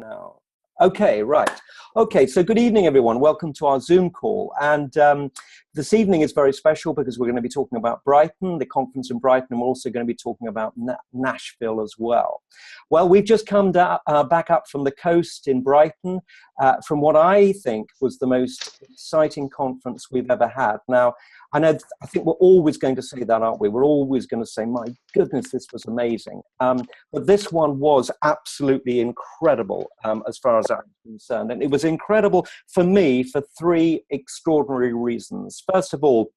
now. Okay, right. Okay, so good evening, everyone. Welcome to our Zoom call. And this evening is very special because we're going to be talking about Brighton, the conference in Brighton, and we're also going to be talking about Nashville as well. Well, we've just come back up from the coast in Brighton, from what I think was the most exciting conference we've ever had. Now, I think we're always going to say that, aren't we? We're always going to say, my goodness, this was amazing. But this one was absolutely incredible as far as I'm concerned. And it was incredible for me for three extraordinary reasons. First of all,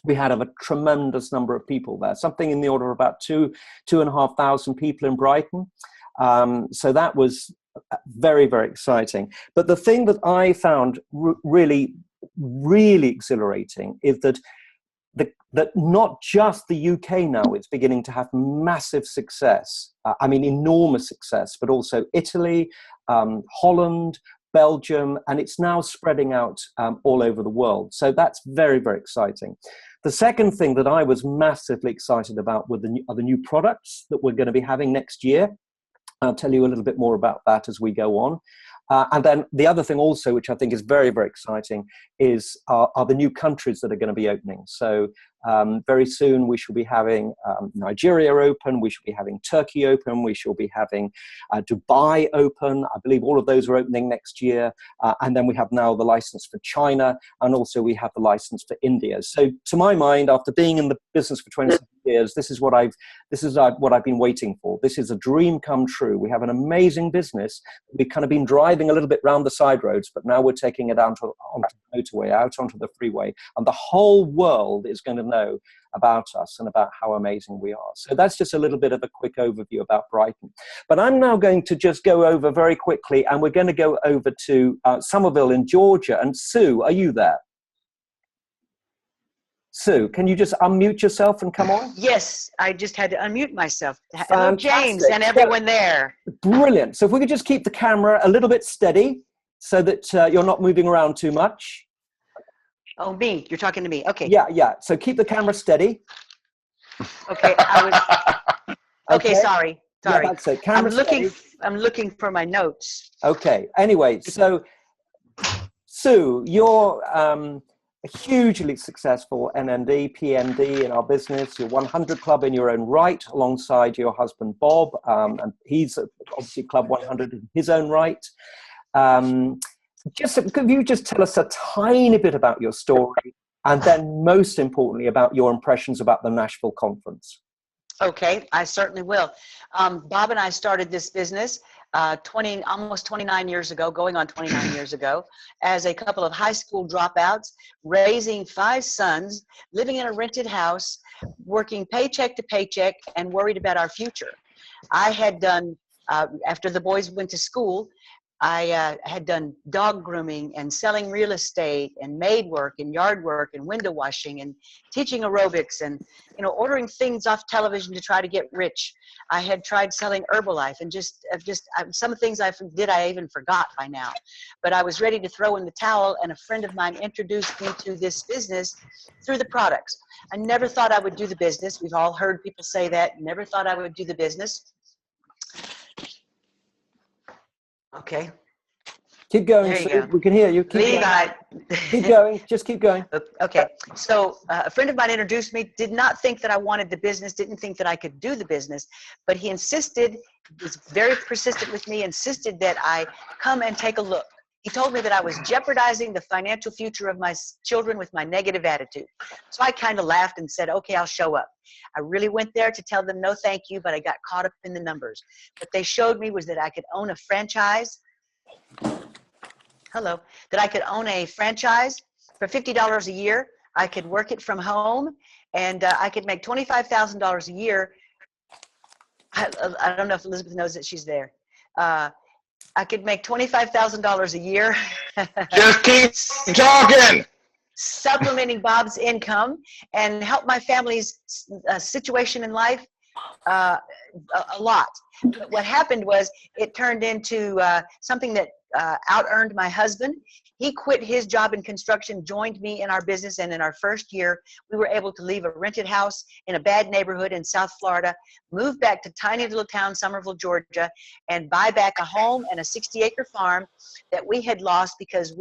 we had a tremendous number of people there, something in the order of about 2,500 people in Brighton. So that was very, very exciting. But the thing that I found really exhilarating is that that not just the UK now is beginning to have massive success, enormous success, but also Italy, Holland, Belgium, and it's now spreading out all over the world. So that's very, very exciting. The second thing that I was massively excited about are the new products that we're going to be having next year. I'll tell you a little bit more about that as we go on. And then the other thing also, which I think is very, very exciting, are the new countries that are going to be opening. So very soon we shall be having Nigeria open, we shall be having Turkey open, we shall be having Dubai open. I believe all of those are opening next year. And then we have now the license for China, and also we have the license for India. So to my mind, after being in the business for 27 years, this is what I've been waiting for. This is a dream come true. We have an amazing business. We've kind of been driving a little bit round the side roads, but now we're taking it onto the motorway, out onto the freeway, and the whole world is going to know about us and about how amazing we are. So that's just a little bit of a quick overview about Brighton. But I'm now going to just go over very quickly, and we're going to go over to Somerville in Georgia. And Sue, are you there? Sue, can you just unmute yourself and come on? Yes, I just had to unmute myself. Hello, James, and everyone there. Brilliant. So if we could just keep the camera a little bit steady so that you're not moving around too much. Oh, me. You're talking to me. Okay. Yeah. So keep the camera steady. Okay. Okay, sorry. Yeah, that's it. Camera steady. I'm looking for my notes. Okay. Anyway, so Sue, you're hugely successful NMD, PMD in our business. You're 100 Club in your own right, alongside your husband Bob, and he's obviously Club 100 in his own right. Could you just tell us a tiny bit about your story, and then most importantly about your impressions about the Nashville conference? Okay, I certainly will. Bob and I started this business almost 29 years ago, going on 29 years ago, as a couple of high school dropouts, raising 5 sons, living in a rented house, working paycheck to paycheck, and worried about our future. I had done, after the boys went to school, I had done dog grooming and selling real estate and maid work and yard work and window washing and teaching aerobics and, ordering things off television to try to get rich. I had tried selling Herbalife and some of the things I did I even forgot by now. But I was ready to throw in the towel, and a friend of mine introduced me to this business through the products. I never thought I would do the business. We've all heard people say that. Never thought I would do the business. Okay. Keep going, Sue. We can hear you. Keep going. Just keep going. Okay. So a friend of mine introduced me, did not think that I wanted the business, didn't think that I could do the business, but he was very persistent with me, insisted that I come and take a look. He told me that I was jeopardizing the financial future of my children with my negative attitude. So I kind of laughed and said, okay, I'll show up. I really went there to tell them no thank you, but I got caught up in the numbers. What they showed me was that I could own a franchise. That I could own a franchise for $50 a year. I could work it from home, and I could make $25,000 a year. I don't know if Elizabeth knows that she's there. I could make $25,000 a year. Just keep talking. Supplementing Bob's income and help my family's situation in life a lot. But what happened was it turned into something that out-earned my husband. He quit his job in construction, joined me in our business, and in our first year, we were able to leave a rented house in a bad neighborhood in South Florida, move back to tiny little town, Somerville, Georgia, and buy back a home and a 60-acre farm that we had lost because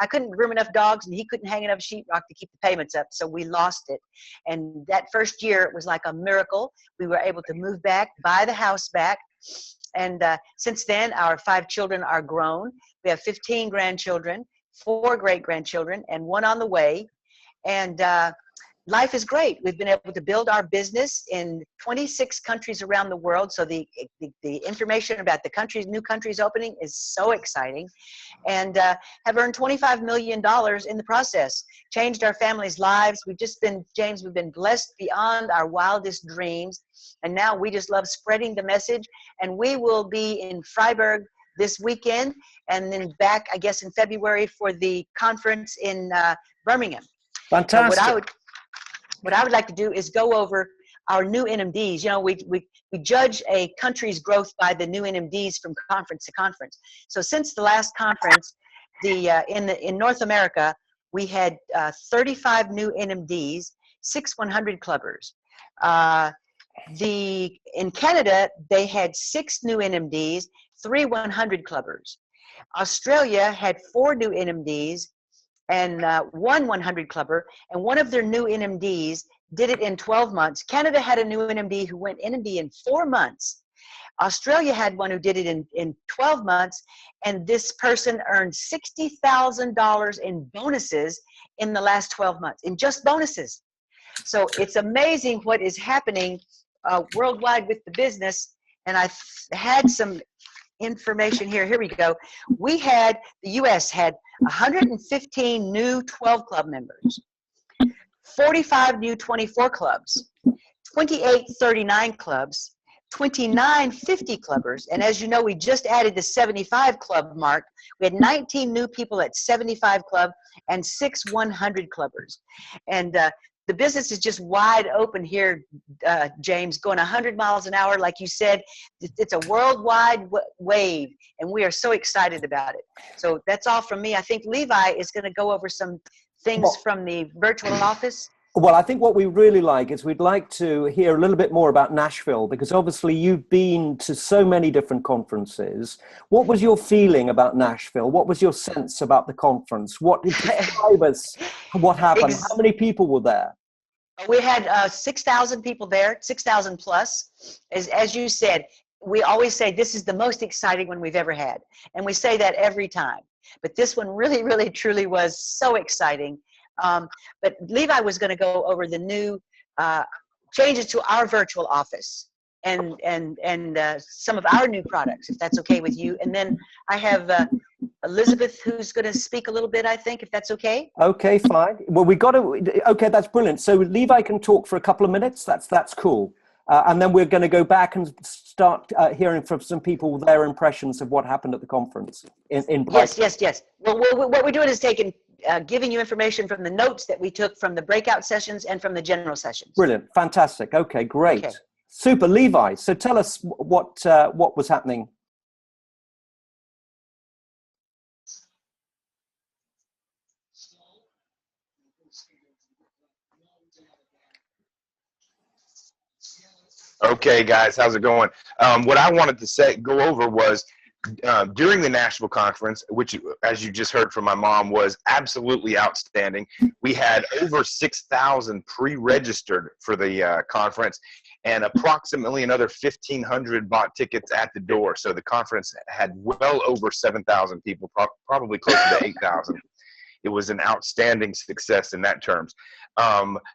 I couldn't groom enough dogs and he couldn't hang enough sheetrock to keep the payments up, so we lost it. And that first year, it was like a miracle. We were able to move back, buy the house back, and since then, our 5 children are grown. We have 15 grandchildren, 4 great-grandchildren, and 1 on the way. And life is great. We've been able to build our business in 26 countries around the world. So the information about the new countries opening is so exciting, and have earned $25 million in the process, changed our families' lives. James, we've been blessed beyond our wildest dreams. And now we just love spreading the message. And we will be in Freiburg this weekend, and then back, I guess, in February for the conference in Birmingham. Fantastic. So what I would like to do is go over our new NMDs. You know, we judge a country's growth by the new NMDs from conference to conference. So since the last conference, in North America, we had 35 new NMDs, 6 100 clubbers. In Canada, they had 6 new NMDs, 3 100 clubbers. Australia had 4 new NMDs and 1 100 clubber, and one of their new NMDs did it in 12 months. Canada had a new NMD who went NMD in 4 months. Australia had one who did it in 12 months, and this person earned $60,000 in bonuses in the last 12 months, in just bonuses. So it's amazing what is happening worldwide with the business. And I had some information here. Here we go. The U.S. had 115 new 12 club members, 45 new 24 clubs, 28 39 clubs, 29 50 clubbers. And as you know, we just added the 75 club mark. We had 19 new people at 75 club and 6 100 clubbers. And the business is just wide open here, James, going 100 miles an hour. Like you said, it's a worldwide wave, and we are so excited about it. So that's all from me. I think Levi is going to go over some things from the virtual office. Well, I think what we really like is we'd like to hear a little bit more about Nashville, because obviously you've been to so many different conferences. What was your feeling about Nashville? What was your sense about the conference? Describe us what happened. How many people were there? We had 6,000 people there, 6,000 plus. As you said, we always say this is the most exciting one we've ever had. And we say that every time. But this one really, really, truly was so exciting. But Levi was going to go over the new changes to our virtual office and some of our new products, if that's okay with you. And then I have Elizabeth, who's going to speak a little bit, I think, if that's okay. Okay, fine. Well, okay, that's brilliant. So Levi can talk for a couple of minutes. That's cool. And then we're going to go back and start hearing from some people their impressions of what happened at the conference in Brighton. Yes. Well, what we're doing is giving you information from the notes that we took from the breakout sessions and from the general sessions. Brilliant. Fantastic. Okay, great. Okay. Super. Levi, so tell us what was happening. Okay, guys, how's it going? What I wanted to go over was during the Nashville conference, which, as you just heard from my mom, was absolutely outstanding. We had over 6,000 pre-registered for the conference, and approximately another 1,500 bought tickets at the door. So the conference had well over 7,000 people, probably closer to 8,000. It was an outstanding success in that terms.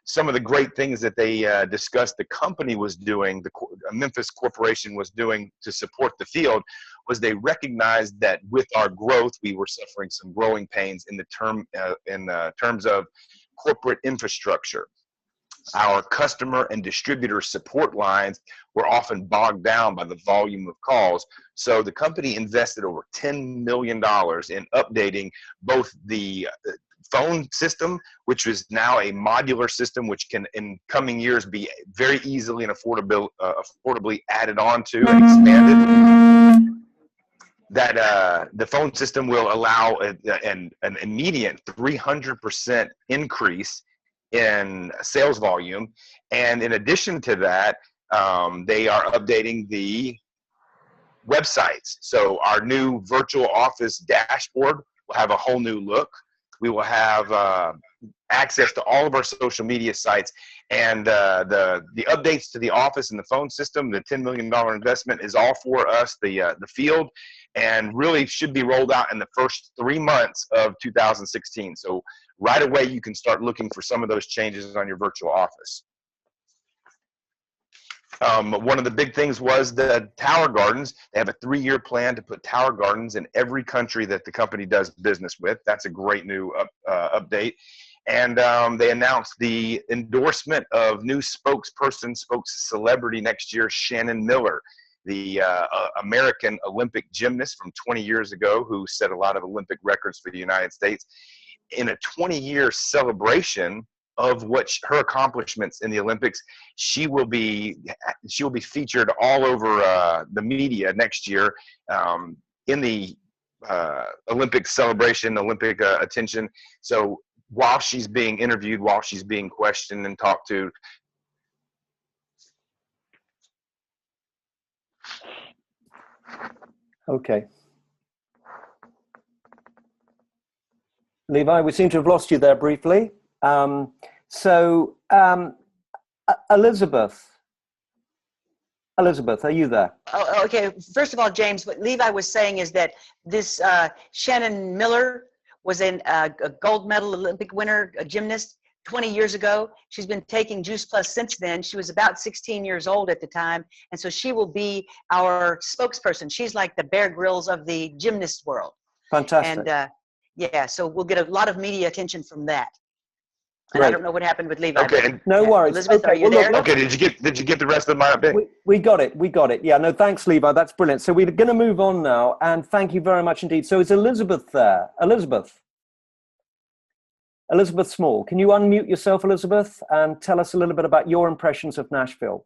Some of the great things that they discussed the company was doing, the Memphis Corporation was doing to support the field, was they recognized that with our growth, we were suffering some growing pains in terms of corporate infrastructure. Our customer and distributor support lines were often bogged down by the volume of calls. So the company invested over $10 million in updating both the phone system, which is now a modular system, which can in coming years be very easily and affordably added on to and expanded. That the phone system will allow an immediate 300% increase in sales volume. And in addition to that, they are updating the websites. So our new virtual office dashboard will have a whole new look. We will have access to all of our social media sites, and the updates to the office and the phone system. The $10 million investment is all for us, the field, and really should be rolled out in the first 3 months of 2016. So right away, you can start looking for some of those changes on your virtual office. One of the big things was the Tower Gardens. They have a 3-year plan to put Tower Gardens in every country that the company does business with. That's a great new update. And they announced the endorsement of new spokes celebrity next year, Shannon Miller, the American Olympic gymnast from 20 years ago who set a lot of Olympic records for the United States. In a 20-year celebration of her accomplishments in the Olympics, she will be featured all over the media next year in the Olympic celebration, Olympic attention. So while she's being interviewed, while she's being questioned and talked to. Okay. Levi, we seem to have lost you there briefly. Elizabeth, are you there? Oh, okay. First of all, James, what Levi was saying is that this Shannon Miller was a gold medal Olympic winner, a gymnast 20 years ago. She's been taking Juice Plus since then. She was about 16 years old at the time. And so she will be our spokesperson. She's like the Bear Grylls of the gymnast world. Fantastic. And yeah, so we'll get a lot of media attention from that. And Great. I don't know what happened with Levi. Okay. No worries. Elizabeth, Okay, are you there? Okay, did you get the rest of my update? We got it. Yeah, no, thanks, Levi. That's brilliant. So we're going to move on now, and thank you very much indeed. So is Elizabeth there? Elizabeth Small. Can you unmute yourself, Elizabeth, and tell us a little bit about your impressions of Nashville?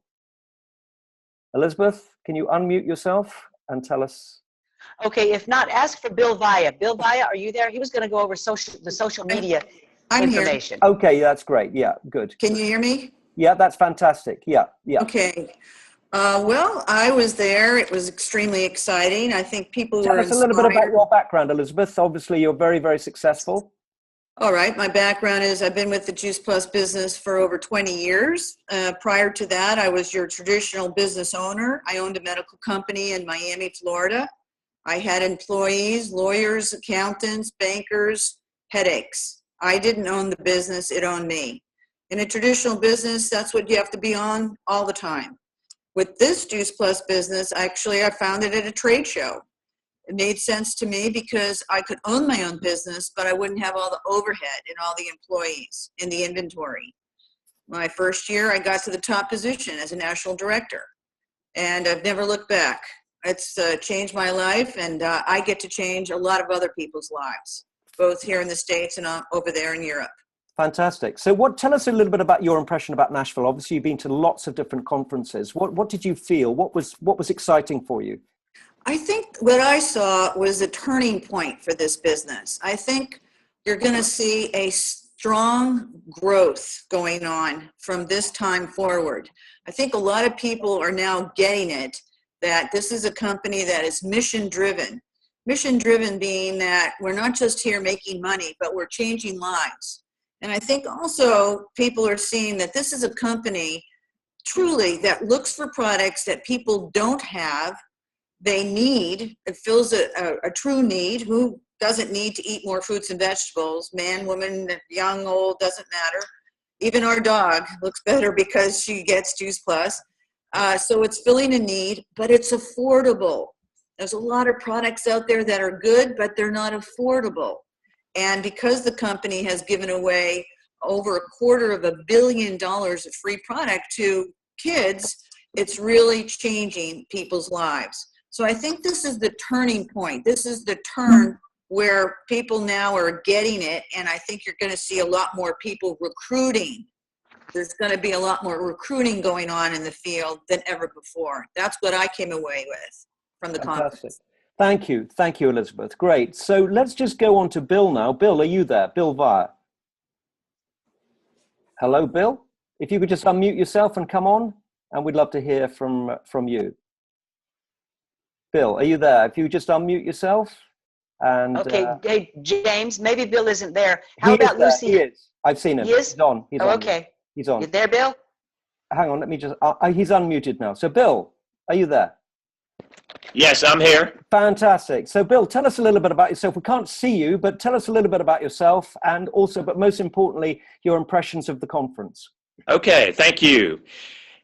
Elizabeth, can you unmute yourself and tell us? Okay, if not, ask for Bill Vaya. Bill Vaya, are you there? He was going to go over the social media information. Here. Okay, that's great. Yeah, good. Can you hear me? Yeah, that's fantastic. Yeah. Okay. Well, I was there. It was extremely exciting. I think people were inspired. Tell us a little bit about your background, Elizabeth. Obviously, you're very, very successful. All right. My background is I've been with the Juice Plus business for over 20 years. Prior to that, I was your traditional business owner. I owned a medical company in Miami, Florida. I had employees, lawyers, accountants, bankers, headaches. I didn't own the business. It owned me. In a traditional business, that's what you have to be on all the time. With this Juice Plus business, actually, I found it at a trade show. It made sense to me because I could own my own business, but I wouldn't have all the overhead and all the employees and the inventory. My first year, I got to the top position as a national director, and I've never looked back. It's changed my life, and I get to change a lot of other people's lives, both here in the States and over there in Europe. Fantastic. So tell us a little bit about your impression about Nashville. Obviously, you've been to lots of different conferences. What did you feel? What was exciting for you? I think what I saw was a turning point for this business. I think you're going to see a strong growth going on from this time forward. I think a lot of people are now getting it, that this is a company that is mission driven. Mission driven being that we're not just here making money, but we're changing lives. And I think also people are seeing that this is a company truly that looks for products that people don't have. They need, it fills a true need. Who doesn't need to eat more fruits and vegetables? Man, woman, young, old, doesn't matter. Even our dog looks better because she gets Juice Plus. So it's filling a need, but it's affordable. There's a lot of products out there that are good, but they're not affordable. And because the company has given away over $250 million of free product to kids, it's really changing people's lives. So I think this is the turning point. This is the turn where people now are getting it, and I think you're going to see a lot more people recruiting. There's going to be a lot more recruiting going on in the field than ever before. That's what I came away with from the conference. Thank you, Elizabeth. Great. So let's just go on to Bill now. Bill, are you there? Bill Vire. Hello, Bill. If you could just unmute yourself and come on, and we'd love to hear from you. Bill, are you there? If you just unmute yourself. And okay, hey, James, maybe Bill isn't there. How about Lucy? He is. I've seen him. He is? He's on. He's on. Okay. He's on. You there, Bill? Hang on, let me just, he's unmuted now. So Bill, are you there? Yes, I'm here. Fantastic. So Bill, tell us a little bit about yourself. We can't see you, but tell us a little bit about yourself and also, but most importantly, your impressions of the conference. Okay, thank you.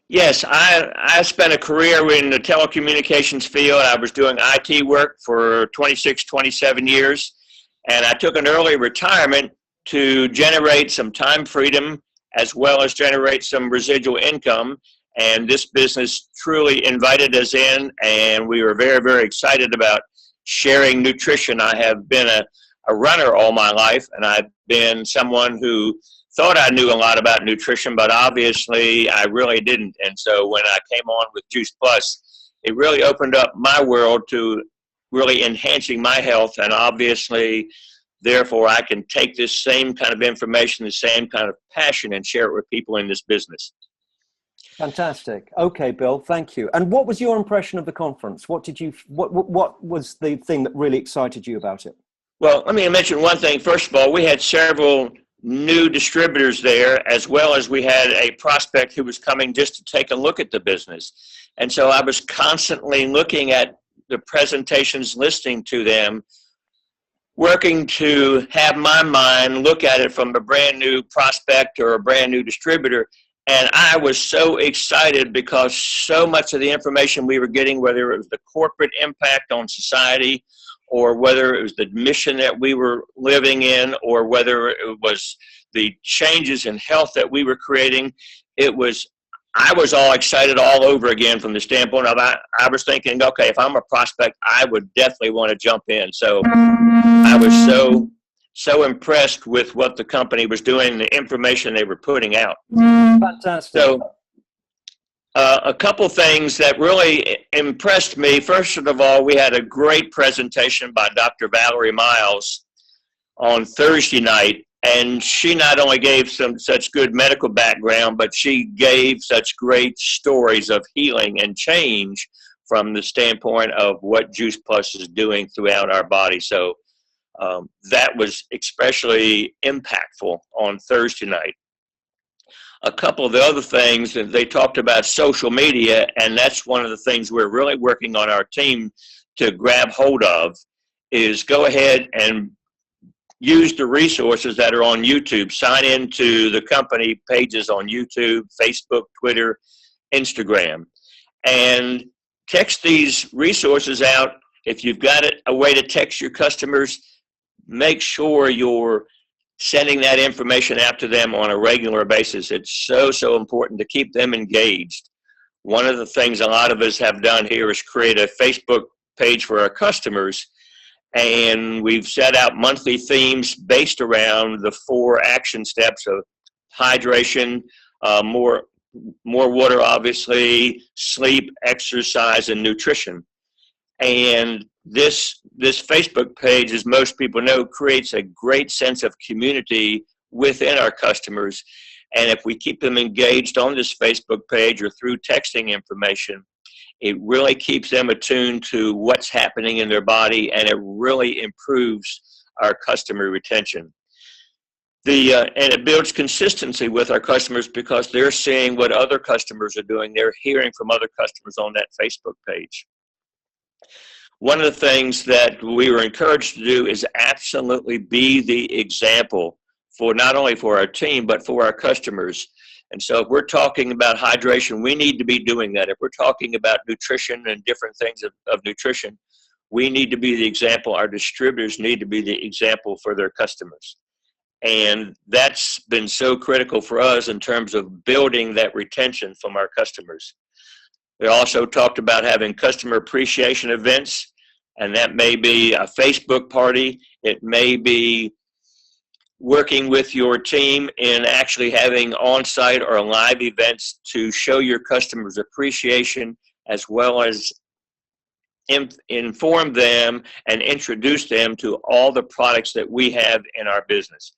Yes, I spent a career in the telecommunications field. I was doing IT work for 26, 27 years, and I took an early retirement to generate some time freedom as well as generate some residual income. And this business truly invited us in, and we were very, very excited about sharing nutrition. I have been a runner all my life, and I've been someone who thought I knew a lot about nutrition, but obviously I really didn't. And so when I came on with Juice Plus, it really opened up my world to really enhancing my health. And obviously, therefore, I can take this same kind of information, the same kind of passion, and share it with people in this business. Fantastic. Okay, Bill, thank you. And what was your impression of the conference? What was the thing that really excited you about it? Well, let me mention one thing. First of all, we had several new distributors there, as well as we had a prospect who was coming just to take a look at the business. And so I was constantly looking at the presentations, listening to them, working to have my mind look at it from a brand new prospect or a brand new distributor. And I was so excited because so much of the information we were getting, whether it was the corporate impact on society, or whether it was the mission that we were living in, or whether it was the changes in health that we were creating, I was all excited all over again from the standpoint of I was thinking, okay, if I'm a prospect, I would definitely want to jump in. So I was so impressed with what the company was doing, the information they were putting out. Fantastic. So a couple things that really impressed me. First of all, we had a great presentation by Dr. Valerie Miles on Thursday night, and she not only gave such good medical background, but she gave such great stories of healing and change from the standpoint of what Juice Plus is doing throughout our body. So that was especially impactful on Thursday night. A couple of the other things that they talked about social media, and that's one of the things we're really working on our team to grab hold of, is go ahead and use the resources that are on YouTube. Sign into the company pages on YouTube, Facebook, Twitter, Instagram, and text these resources out. If you've got a way to text your customers, make sure you're sending that information out to them on a regular basis. It's so important to keep them engaged. One of the things a lot of us have done here is create a Facebook page for our customers, and we've set out monthly themes based around the 4 action steps of hydration, more water, obviously, sleep, exercise, and nutrition. And this Facebook page, as most people know, creates a great sense of community within our customers. And if we keep them engaged on this Facebook page or through texting information, it really keeps them attuned to what's happening in their body, and it really improves our customer retention. And it builds consistency with our customers because they're seeing what other customers are doing. They're hearing from other customers on that Facebook page. One of the things that we were encouraged to do is absolutely be the example for not only for our team, but for our customers. And so if we're talking about hydration, we need to be doing that. If we're talking about nutrition and different things of nutrition, we need to be the example. Our distributors need to be the example for their customers. And that's been so critical for us in terms of building that retention from our customers. We also talked about having customer appreciation events, And that may be a Facebook party. It may be working with your team in actually having on-site or live events to show your customers appreciation, as well as inform them and introduce them to all the products that we have in our business.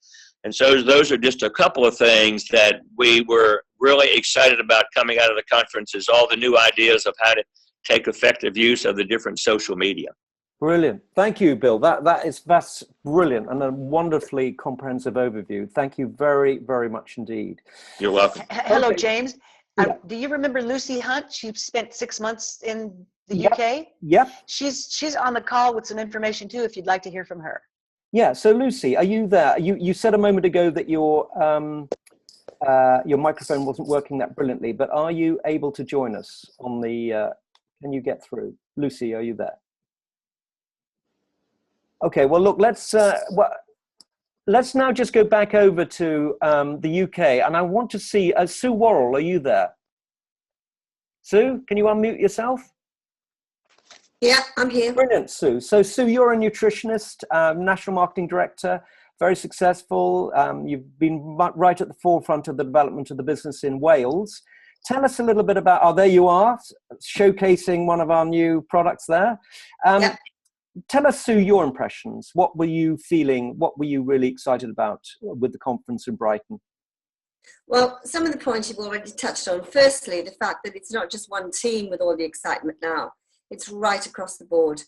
And so those are just a couple of things that we were really excited about coming out of the conference, is all the new ideas of how to take effective use of the different social media. Brilliant. Thank you, Bill. That's brilliant and a wonderfully comprehensive overview. Thank you very, very much indeed. You're welcome. Hello, Okay. James. Yeah. Do you remember Lucy Hunt? She spent 6 months in the Yep. UK. Yep. She's on the call with some information too, if you'd like to hear from her. Yeah. So Lucy, are you there? You said a moment ago that your microphone wasn't working that brilliantly, but are you able to join us on the? Can you get through? Lucy, are you there? Okay. Well, look. Let's now just go back over to the UK, and I want to see Sue Worrell. Are you there? Sue, can you unmute yourself? Yeah, I'm here. Brilliant, Sue. So, Sue, you're a nutritionist, national marketing director, very successful. You've been right at the forefront of the development of the business in Wales. Tell us a little bit about, oh, there you are, showcasing one of our new products there. Yeah. Tell us, Sue, your impressions. What were you feeling? What were you really excited about with the conference in Brighton? Well, some of the points you've already touched on. Firstly, the fact that it's not just one team with all the excitement now. It's right across the board.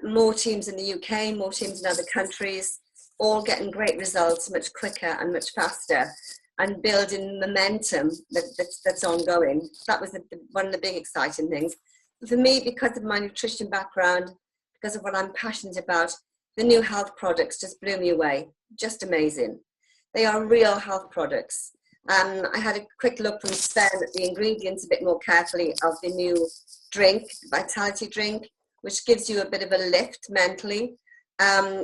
More teams in the UK, more teams in other countries, all getting great results much quicker and much faster, and building momentum that's ongoing. That was one of the big exciting things. For me, because of my nutrition background, because of what I'm passionate about, the new health products just blew me away. Just amazing. They are real health products. I had a quick look from Sven at the ingredients a bit more carefully of the new drink, Vitality drink, which gives you a bit of a lift mentally.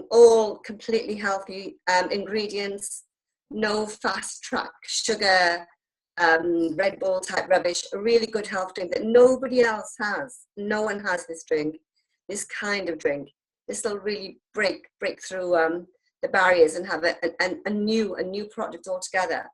All completely healthy ingredients, no fast track sugar, Red Bull type rubbish, a really good health drink that nobody else has. No one has this drink, this kind of drink. This will really break through the barriers and have a new product altogether.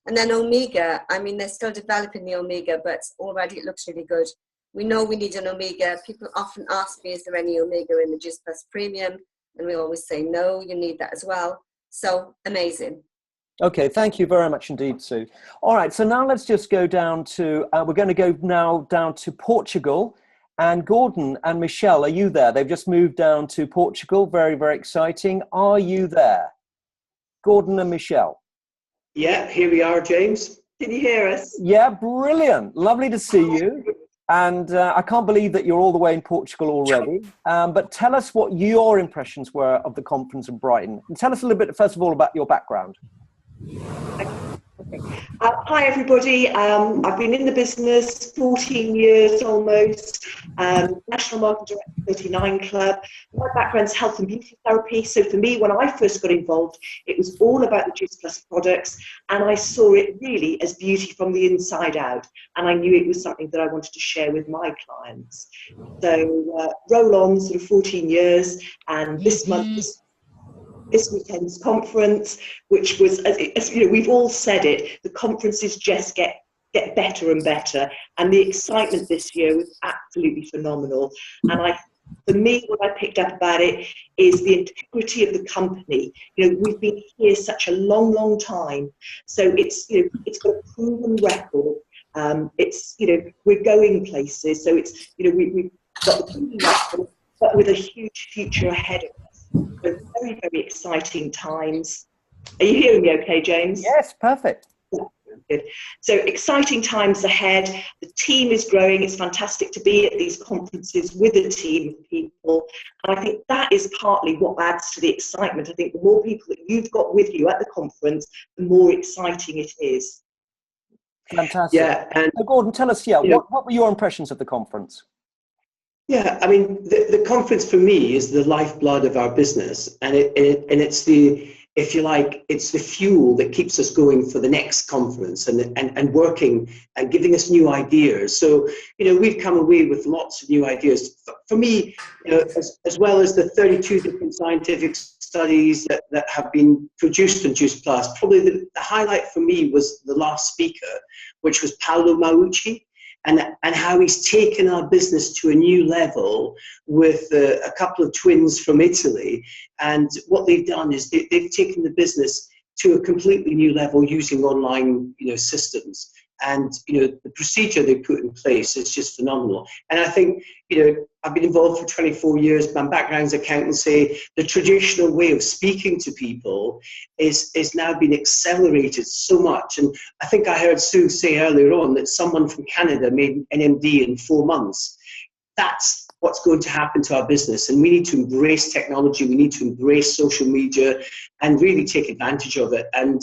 And then Omega, I mean, they're still developing the Omega, but already it looks really good. We know we need an Omega. People often ask me, is there any Omega in the Juice Plus Premium? And we always say, no, you need that as well. So amazing. Okay, thank you very much indeed, Sue. All right, so now let's just go down to, we're going to go now down to Portugal. And Gordon and Michelle, are you there? They've just moved down to Portugal. Very, very exciting. Are you there? Gordon and Michelle. Yeah, here we are, James. Can you hear us? Yeah, brilliant. Lovely to see you. And I can't believe that you're all the way in Portugal already. But tell us what your impressions were of the conference in Brighton. And tell us a little bit, first of all, about your background. Hi, everybody. I've been in the business 14 years almost. National Marketing Director, 39 Club. My background's health and beauty therapy. So for me, when I first got involved, it was all about the Juice Plus products. And I saw it really as beauty from the inside out. And I knew it was something that I wanted to share with my clients. So roll on sort of 14 years. And this month, this weekend's conference, which was, as you know, we've all said it, the conferences just get better and better, and the excitement this year was absolutely phenomenal. And for me, what I picked up about it is the integrity of the company. You know, we've been here such a long time, so it's, you know, it's got a proven record. It's, you know, we're going places, so it's, you know, we've got the proven record, but with a huge future ahead of us. So very, very exciting times. Are you hearing me okay, James? Yes, perfect. Good. So exciting times ahead. The team is growing. It's fantastic to be at these conferences with a team of people. And I think that is partly what adds to the excitement. I think the more people that you've got with you at the conference, the more exciting it is. Fantastic. Yeah, and so Gordon, tell us, what were your impressions of the conference? Yeah, I mean, the conference for me is the lifeblood of our business, and it's the if you like, it's the fuel that keeps us going for the next conference and working and giving us new ideas. So, we've come away with lots of new ideas. For me, as well as the 32 different scientific studies that have been produced on Juice Plus, probably the highlight for me was the last speaker, which was Paolo Maucci. And how he's taken our business to a new level with a couple of twins from Italy. And what they've done is they've taken the business to a completely new level using online, systems. And, the procedure they put in place is just phenomenal. And I think, I've been involved for 24 years. My background's accountancy. The traditional way of speaking to people is now being accelerated so much. And I think I heard Sue say earlier on that someone from Canada made an MD in 4 months. That's what's going to happen to our business. And we need to embrace technology. We need to embrace social media and really take advantage of it. And,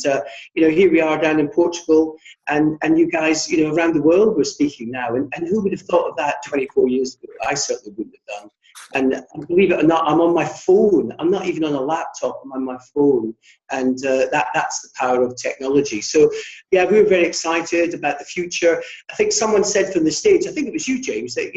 here we are down in Portugal and you guys, around the world we're speaking now. And who would have thought of that 24 years ago? I certainly wouldn't have done. And believe it or not, I'm on my phone. I'm not even on a laptop. I'm on my phone. And that's the power of technology. So, yeah, we were very excited about the future. I think someone said from the stage, I think it was you, James, that,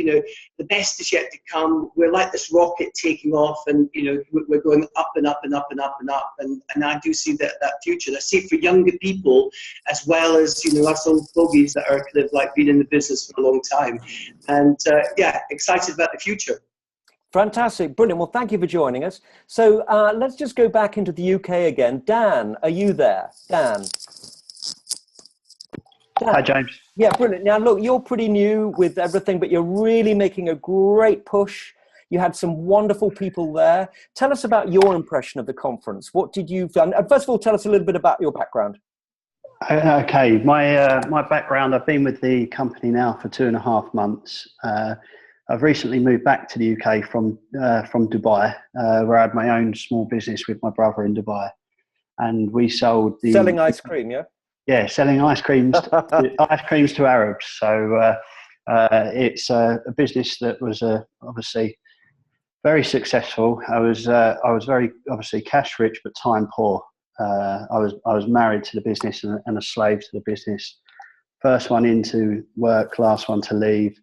the best is yet to come. We're like this rocket taking off and, we're going up and up and up and up and up. And I do see that future. I see it for younger people as well as, us old fogies that are kind of like been in the business for a long time. And, excited about the future. Fantastic. Brilliant. Well, thank you for joining us. So let's just go back into the UK again. Dan, are you there? Dan. Hi, James. Yeah, brilliant. Now, look, you're pretty new with everything, but you're really making a great push. You had some wonderful people there. Tell us about your impression of the conference. What did you find? First of all, tell us a little bit about your background. Okay, my background, I've been with the company now for 2.5 months. I've recently moved back to the UK from Dubai, where I had my own small business with my brother in Dubai, and we sold selling ice cream, yeah. Yeah, selling ice creams to Arabs. So it's a business that was obviously very successful. I was very obviously cash rich, but time poor. I was married to the business and a slave to the business. First one into work, last one to leave.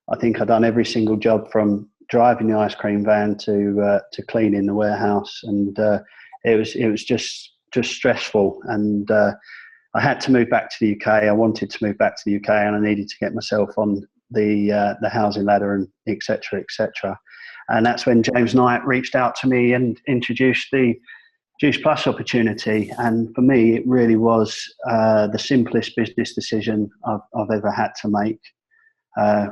I think I'd done every single job from driving the ice cream van to cleaning the warehouse, and it was just stressful. And I had to move back to the UK. I wanted to move back to the UK, and I needed to get myself on the housing ladder and etc. etc. And that's when James Knight reached out to me and introduced the Juice Plus opportunity. And for me, it really was the simplest business decision I've ever had to make.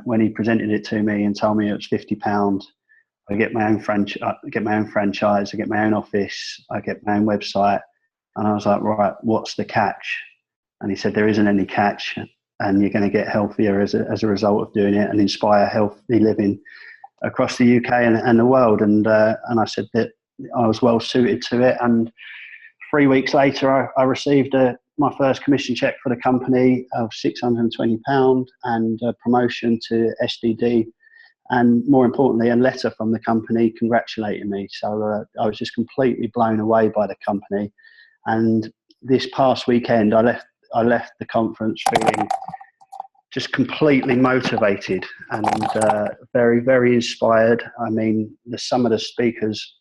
When he presented it to me and told me it was £50, I get my own franchise, I get my own office, I get my own website, and I was like, right, what's the catch? And he said, there isn't any catch, and you're going to get healthier as a result of doing it and inspire healthy living across the UK and the world. And I said that I was well suited to it. And 3 weeks later, I received my first commission check for the company of £620 and a promotion to SDD, and more importantly, a letter from the company congratulating me. So I was just completely blown away by the company. And this past weekend, I left the conference feeling just completely motivated and very, very inspired. I mean, some of the speakers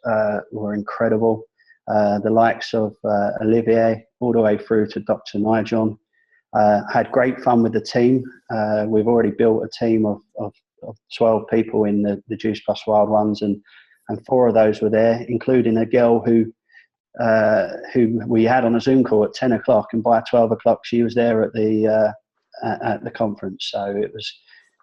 were incredible. The likes of Olivier, all the way through to Dr. Nigel. Had great fun with the team. We've already built a team of 12 people in the Juice Plus Wild Ones, and 4 of those were there, including a girl who we had on a Zoom call at 10 o'clock, and by 12 o'clock she was there at the conference. So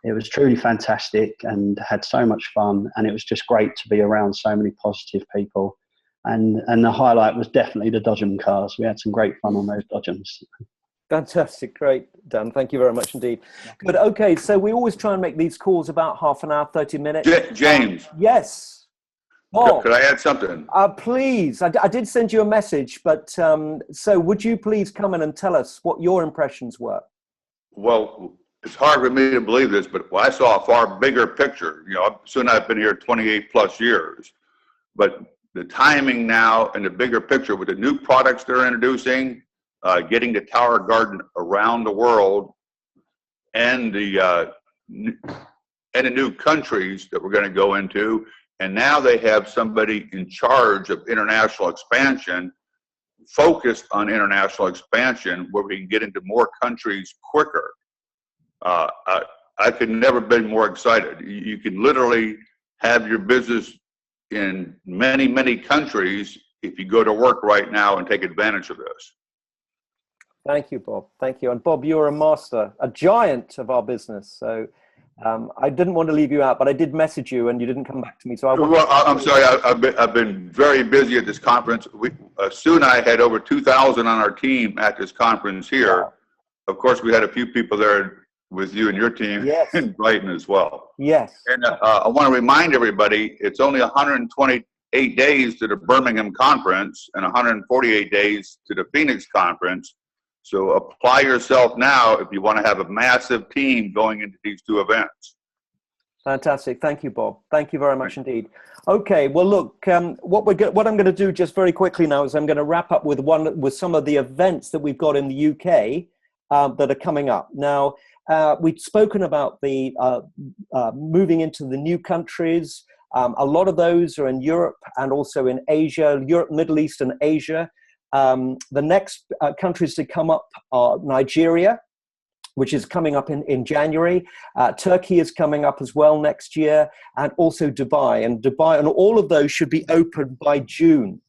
it was truly fantastic and had so much fun, and it was just great to be around so many positive people. And the highlight was definitely the Dodgem cars. We had some great fun on those Dodgems. Fantastic. Great, Dan. Thank you very much indeed. Good. Okay, so we always try and make these calls about half an hour, 30 minutes. James. Yes. Oh, could I add something? Please. I did send you a message, but so would you please come in and tell us what your impressions were? Well, it's hard for me to believe this, but I saw a far bigger picture. Soon I've been here 28 plus years, but the timing now and the bigger picture with the new products they're introducing, getting the Tower Garden around the world, and the new countries that we're going to go into. And now they have somebody in charge of international expansion, focused on international expansion, where we can get into more countries quicker. I could never been more excited. You can literally have your business in many, many countries if you go to work right now and take advantage of this. Thank you, Bob. Thank you. And Bob, you're a master, a giant of our business. So I didn't want to leave you out, but I did message you and you didn't come back to me. So I'm sorry. I've been very busy at this conference. Sue and I had over 2,000 on our team at this conference here. Wow. Of course, we had a few people there with you and your team, yes, in Brighton as well. Yes. And I want to remind everybody, it's only 128 days to the Birmingham conference and 148 days to the Phoenix conference. So apply yourself now if you want to have a massive team going into these two events. Fantastic. Thank you, Bob. Thank you very much indeed. Okay. Well, look, what I'm going to do just very quickly now is I'm going to wrap up with some of the events that we've got in the UK that are coming up. Now, we've spoken about the moving into the new countries. A lot of those are in Europe and also in Asia, Europe, Middle East, and Asia. The next countries to come up are Nigeria, which is coming up in January. Turkey is coming up as well next year, and also Dubai. And all of those should be open by June.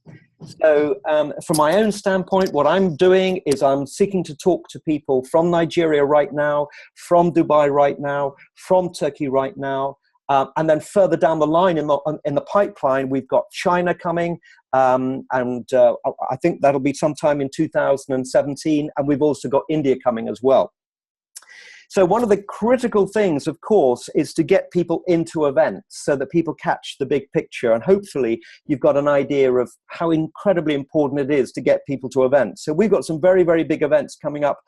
So from my own standpoint, what I'm doing is I'm seeking to talk to people from Nigeria right now, from Dubai right now, from Turkey right now. And then further down the line in the pipeline, we've got China coming, and I think that'll be sometime in 2017. And we've also got India coming as well. So one of the critical things, of course, is to get people into events so that people catch the big picture. And hopefully you've got an idea of how incredibly important it is to get people to events. So we've got some very, very big events coming up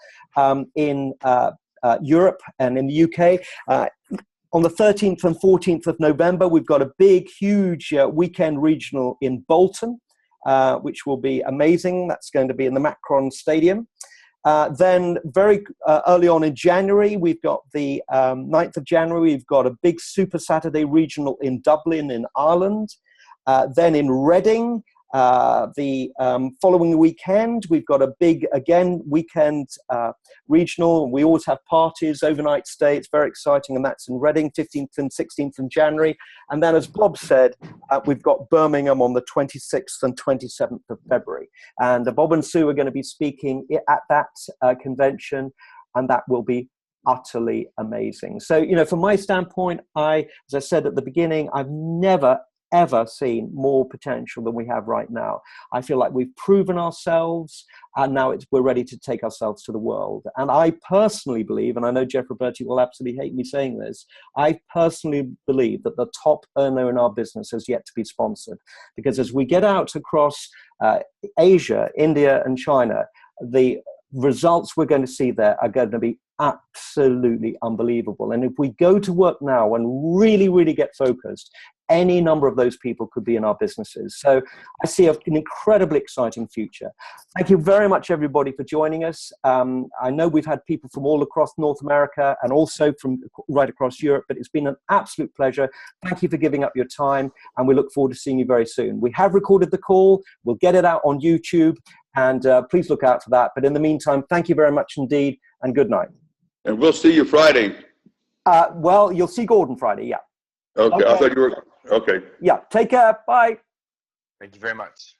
in Europe and in the UK. On the 13th and 14th of November, we've got a big, huge weekend regional in Bolton, which will be amazing. That's going to be in the Macron Stadium. Then very early on in January, we've got the 9th of January, we've got a big Super Saturday regional in Dublin in Ireland. Then in Reading, the following weekend, we've got a big, again, weekend regional. We always have parties, overnight stay. It's very exciting, and that's in Reading, 15th and 16th of January. And then, as Bob said, we've got Birmingham on the 26th and 27th of February. And Bob and Sue are going to be speaking at that convention, and that will be utterly amazing. So, you know, from my standpoint, as I said at the beginning, I've never ever seen more potential than we have right now. I feel like we've proven ourselves, and now we're ready to take ourselves to the world. And I personally believe, and I know Jeff Roberti will absolutely hate me saying this, I personally believe that the top earner in our business has yet to be sponsored. Because as we get out across Asia, India, and China, the results we're going to see there are going to be absolutely unbelievable. And if we go to work now and really, really get focused, any number of those people could be in our businesses. So I see an incredibly exciting future. Thank you very much, everybody, for joining us. I know we've had people from all across North America and also from right across Europe, but it's been an absolute pleasure. Thank you for giving up your time, and we look forward to seeing you very soon. We have recorded the call. We'll get it out on YouTube, and please look out for that. But in the meantime, thank you very much indeed, and good night. And we'll see you Friday. Well, you'll see Gordon Friday, yeah. Okay. I thought you were, okay. Yeah, take care. Bye. Thank you very much.